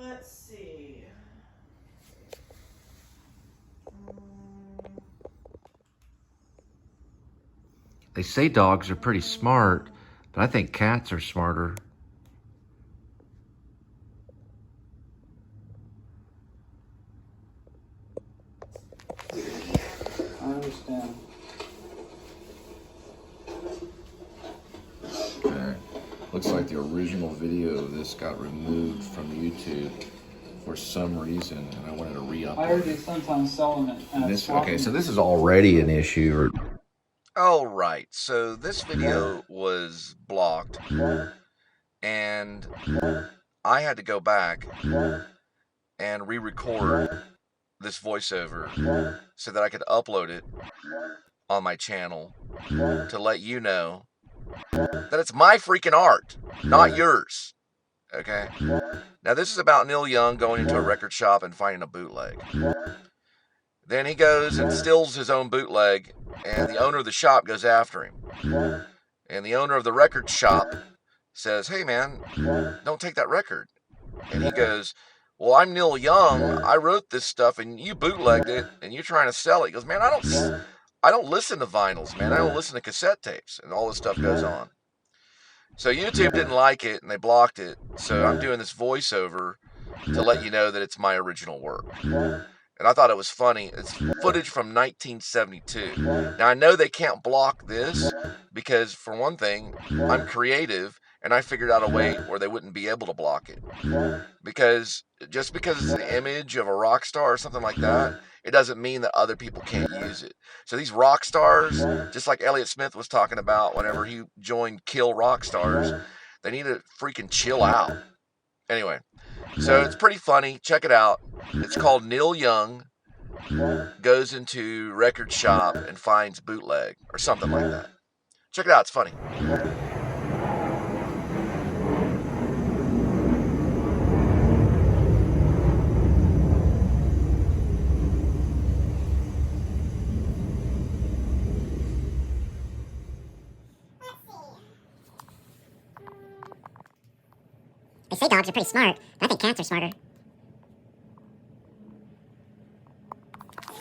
let's see. They say dogs are pretty smart, but I think cats are smarter. I understand. Okay. Looks like the original video of this got removed from YouTube for some reason, and I wanted to re-upload. I heard they sometimes sell them at Okay, so this is already an issue. All right, so this video was blocked, and I had to go back and re-record this voiceover so that I could upload it on my channel to let you know that it's my freaking art, not yours. Okay? Now, this is about Neil Young going into a record shop and finding a bootleg. Then he goes and steals his own bootleg, and the owner of the shop goes after him. And the owner of the record shop says, "Hey, man, don't take that record." And he goes, "Well, I'm Neil Young. I wrote this stuff, and you bootlegged it, and you're trying to sell it." He goes, "Man, I don't listen to vinyls, man. I don't listen to cassette tapes," and all this stuff goes on. So YouTube didn't like it, and they blocked it. So I'm doing this voiceover to let you know that it's my original work. And I thought it was funny. It's footage from 1972. Now, I know they can't block this because, for one thing, I'm creative, and I figured out a way where they wouldn't be able to block it. Because just because it's an image of a rock star or something like that, it doesn't mean that other people can't use it. So these rock stars, just like Elliott Smith was talking about whenever he joined Kill Rock Stars, they need to freaking chill out. Anyway, so it's pretty funny. Check it out. It's called Neil Young Goes into Record Shop and Finds Bootleg or something like that. Check it out. It's funny. They say dogs are pretty smart, but I think cats are smarter.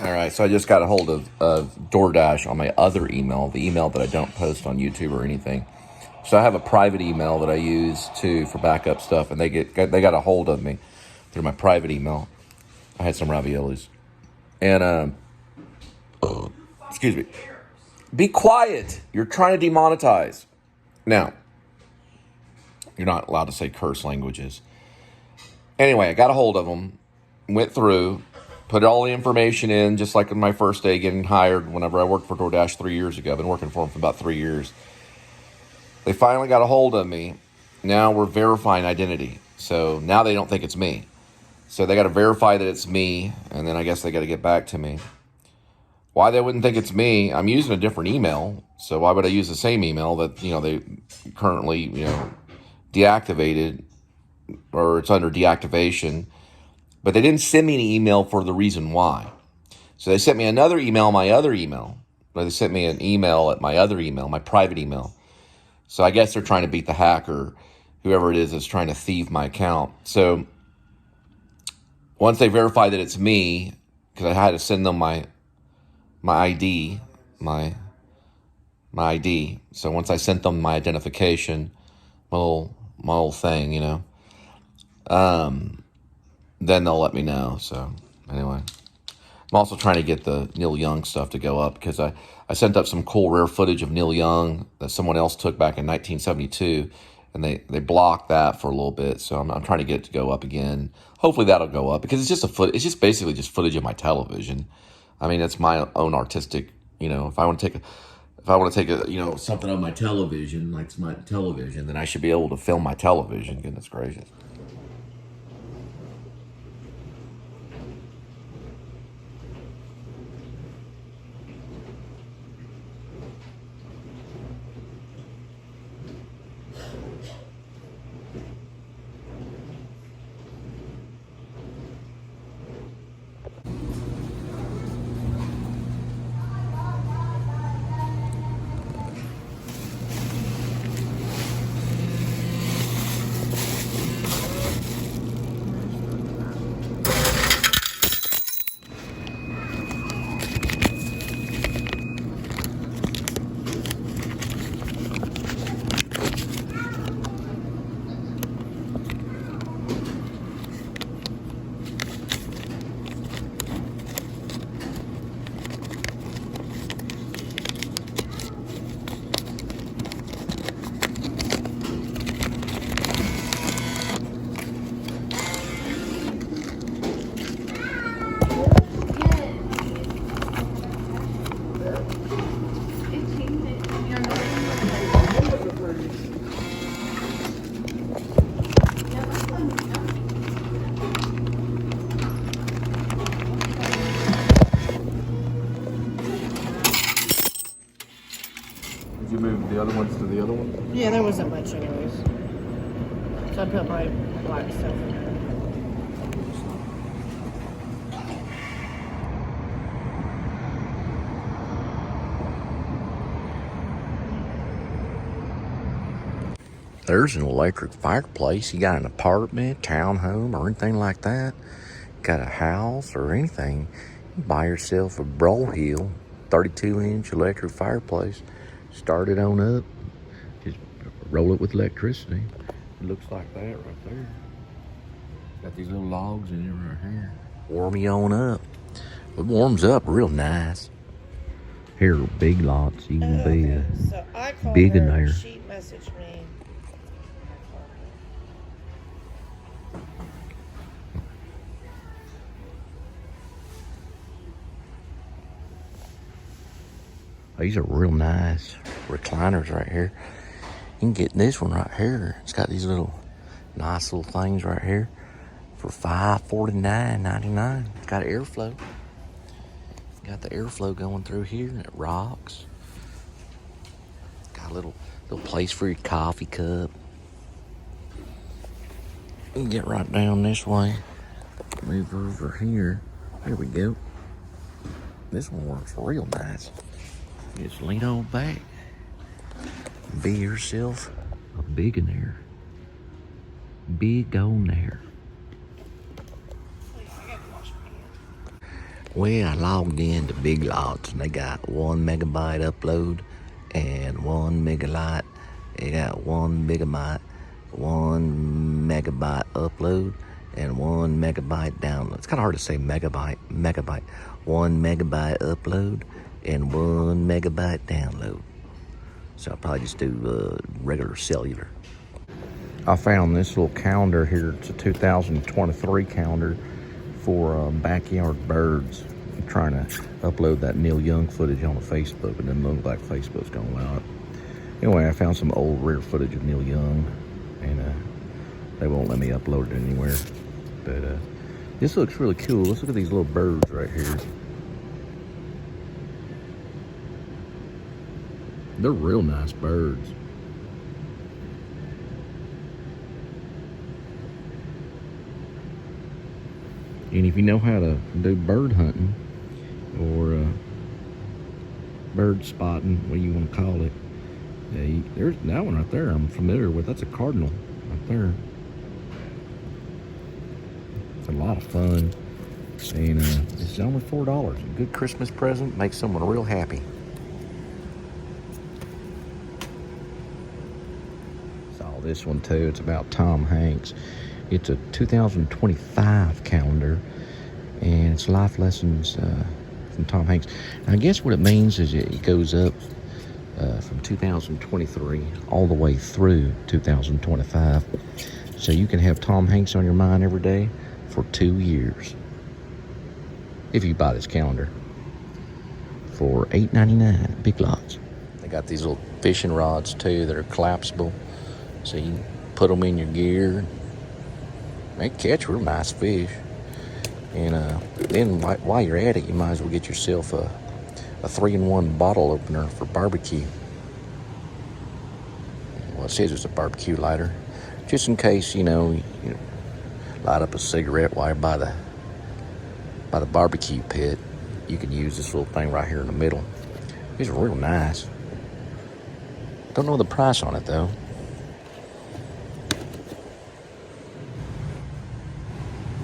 All right, so I just got a hold of DoorDash on my other email, the email that I don't post on YouTube or anything. So I have a private email that I use for backup stuff, and they got a hold of me through my private email. I had some raviolis, and excuse me. Be quiet. You're trying to demonetize. Now, you're not allowed to say curse languages. Anyway, I got a hold of them, went through, put all the information in, just like in my first day getting hired whenever I worked for DoorDash 3 years ago. I've been working for them for about 3 years. They finally got a hold of me. Now we're verifying identity. So now they don't think it's me. So they got to verify that it's me, and then I guess they got to get back to me. Why they wouldn't think it's me? I'm using a different email, so why would I use the same email that they currently deactivated, or it's under deactivation? But they didn't send me an email for the reason why. So they sent me another email, my other email. But they sent me an email at my other email, my private email. So I guess they're trying to beat the hacker, whoever it is that's trying to thieve my account. So once they verify that it's me, because I had to send them my ID, my ID. So once I sent them my identification, my little thing, then they'll let me know. So anyway, I'm also trying to get the Neil Young stuff to go up, because I sent up some cool rare footage of Neil Young that someone else took back in 1972, and they blocked that for a little bit. So I'm trying to get it to go up again. Hopefully that'll go up, because it's just basically just footage of my television. I mean, it's my own artistic, if I want to take something on my television, like it's my television, then I should be able to film my television. Goodness gracious. wasn't much anyways. So I put my black stuff in there. There's an electric fireplace. You got an apartment, townhome, or anything like that. Got a house or anything. You buy yourself a Brohill 32-inch electric fireplace. Start it on up. Just roll it with electricity. It looks like that right there. Got these little logs in it right here. Warm you on up. It warms up real nice. Here are big lots. You can be a So I called Bigionaire. her. She messaged me. These are real nice recliners right here. You can get this one right here. It's got these little nice little things right here for $549.99. It's got airflow. Got the airflow going through here and it rocks. Got a little place for your coffee cup. You can get right down this way. Move over here. There we go. This one works real nice. Just lean on back. Be yourself a Bigionaire. Bigionaire. Well, I logged into Big Lots and they got 1 megabyte upload and 1 megabyte. They got 1 megabyte upload and 1 megabyte download. It's kind of hard to say megabyte. 1 megabyte upload and 1 megabyte download. So I'll probably just do regular cellular. I found this little calendar here. It's a 2023 calendar for backyard birds. I'm trying to upload that Neil Young footage on Facebook. It doesn't look like Facebook's going to allow it. Anyway, I found some old rare footage of Neil Young, and they won't let me upload it anywhere. But this looks really cool. Let's look at these little birds right here. They're real nice birds. And if you know how to do bird hunting or bird spotting, what you want to call it, there's that one right there I'm familiar with. That's a cardinal right there. It's a lot of fun. And it's only $4. A good Christmas present. Makes someone real happy. Saw this one too. It's about Tom Hanks. It's a 2025 calendar, and it's life lessons from Tom Hanks. And I guess what it means is it goes up from 2023 all the way through 2025. So you can have Tom Hanks on your mind every day for 2 years. If you buy this calendar for $8.99, Big Lots. They got these little fishing rods too that are collapsible, so you can put them in your gear. They catch real nice fish. And then while you're at it, you might as well get yourself a 3-in-1 bottle opener for barbecue. Well, it says it's a barbecue lighter, just in case you light up a cigarette while you're by the barbecue pit. You can use this little thing right here in the middle. It's real nice. Don't know the price on it though.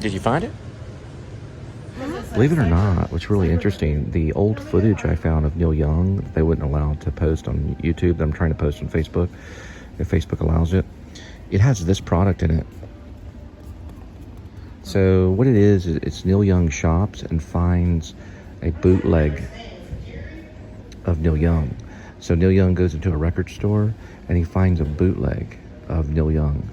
Did you find it? Believe it or not, what's really interesting, the old footage I found of Neil Young, they wouldn't allow to post on YouTube. I'm trying to post on Facebook, if Facebook allows it. It has this product in it. So what it is, it's Neil Young shops and finds a bootleg of Neil Young. So Neil Young goes into a record store and he finds a bootleg of Neil Young.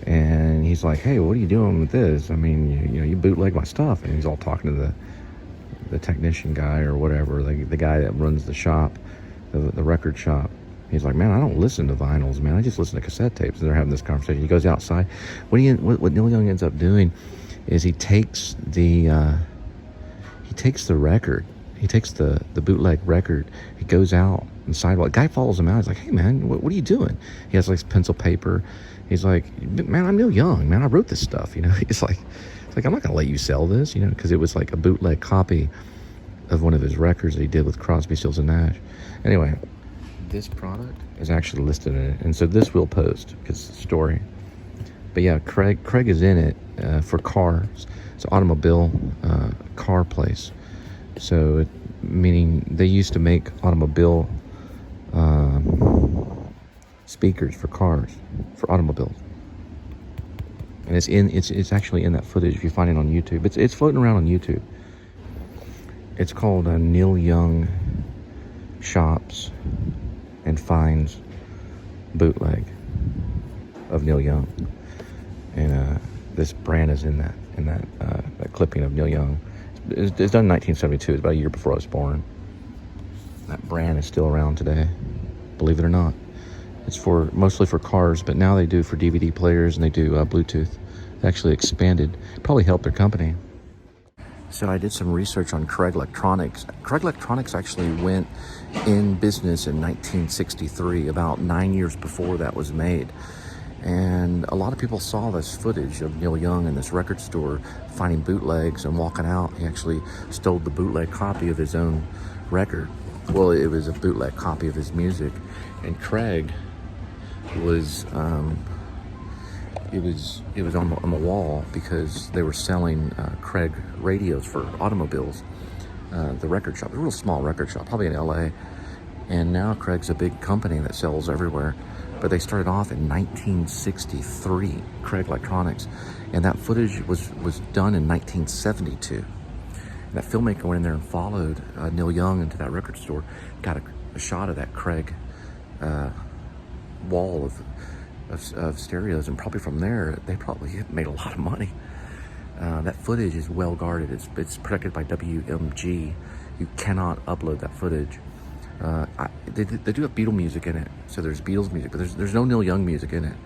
And he's like, hey, what are you doing with this? I mean, you bootleg my stuff. And he's all talking to the technician guy or whatever, the guy that runs the shop, the record shop. He's like, man, I don't listen to vinyls, man. I just listen to cassette tapes. And they're having this conversation. He goes outside. What Neil Young ends up doing is he takes the record. He takes the bootleg record. He goes out the sidewalk. The guy follows him out. He's like, hey, man, what are you doing? He has like pencil paper. He's like, man, I'm Neil Young, man. I wrote this stuff, you know. It's like, I'm not going to let you sell this, you know, because it was like a bootleg copy of one of his records that he did with Crosby, Stills, and Nash. Anyway, this product is actually listed in it. And so this we'll post because it's a story. But yeah, Craig is in it for cars. It's an automobile car place. So, meaning they used to make automobile speakers for cars, for automobiles. And it's actually in that footage if you find it on YouTube. It's floating around on YouTube. It's called Neil Young Shops and Finds Bootleg of Neil Young. And this brand is in that clipping of Neil Young. It's done in 1972. It's about a year before I was born. That brand is still around today, believe it or not. It's mostly for cars, but now they do for DVD players and they do Bluetooth. They actually expanded. Probably helped their company. So I did some research on Craig Electronics. Craig Electronics actually went in business in 1963, about 9 years before that was made. And a lot of people saw this footage of Neil Young in this record store finding bootlegs and walking out. He actually stole the bootleg copy of his own record. Well, it was a bootleg copy of his music. And Craig was it was on the wall because they were selling Craig radios for automobiles. The record shop, a real small record shop, probably in LA. And now Craig's a big company that sells everywhere. But they started off in 1963, Craig Electronics. And that footage was done in 1972. And that filmmaker went in there and followed Neil Young into that record store, got a shot of that Craig wall of stereos, and probably from there they probably made a lot of money. That footage is well guarded. It's protected by WMG. You cannot upload that footage. They do have Beatle music in it, so there's Beatles music, but there's no Neil Young music in it.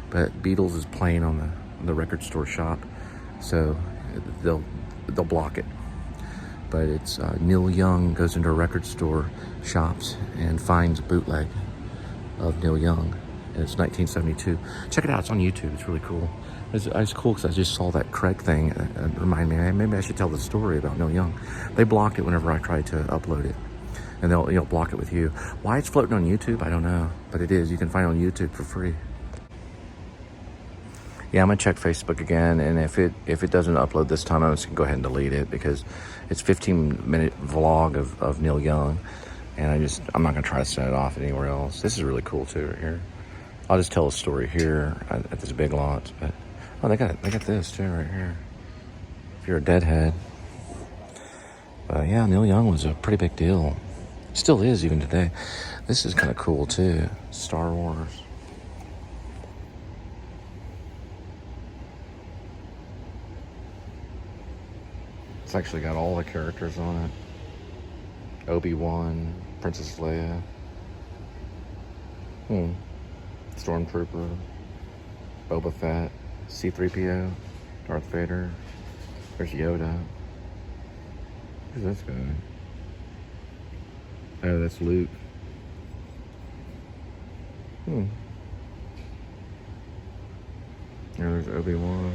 But Beatles is playing on the record store shop, so they'll block it. But it's Neil Young goes into a record store shops and finds a bootleg of Neil Young. And it's 1972. Check it out. It's on YouTube. It's really cool. It's cool because I just saw that Craig thing and remind me, hey, maybe I should tell the story about Neil Young. They block it whenever I try to upload it. And they'll block it with you. Why it's floating on YouTube, I don't know. But it is. You can find it on YouTube for free. Yeah, I'm going to check Facebook again. And if it doesn't upload this time, I'm just going to go ahead and delete it because it's a 15-minute vlog of Neil Young. And I'm not going to try to set it off anywhere else. This is really cool, too, right here. I'll just tell a story here at this Big Lots. But they got this, too, right here. If you're a deadhead. But yeah, Neil Young was a pretty big deal. Still is even today. This is kind of cool too. Star Wars. It's actually got all the characters on it. Obi-Wan, Princess Leia. Stormtrooper. Boba Fett. C-3PO. Darth Vader. There's Yoda. Who's this guy? Oh, that's Luke. There's Obi-Wan.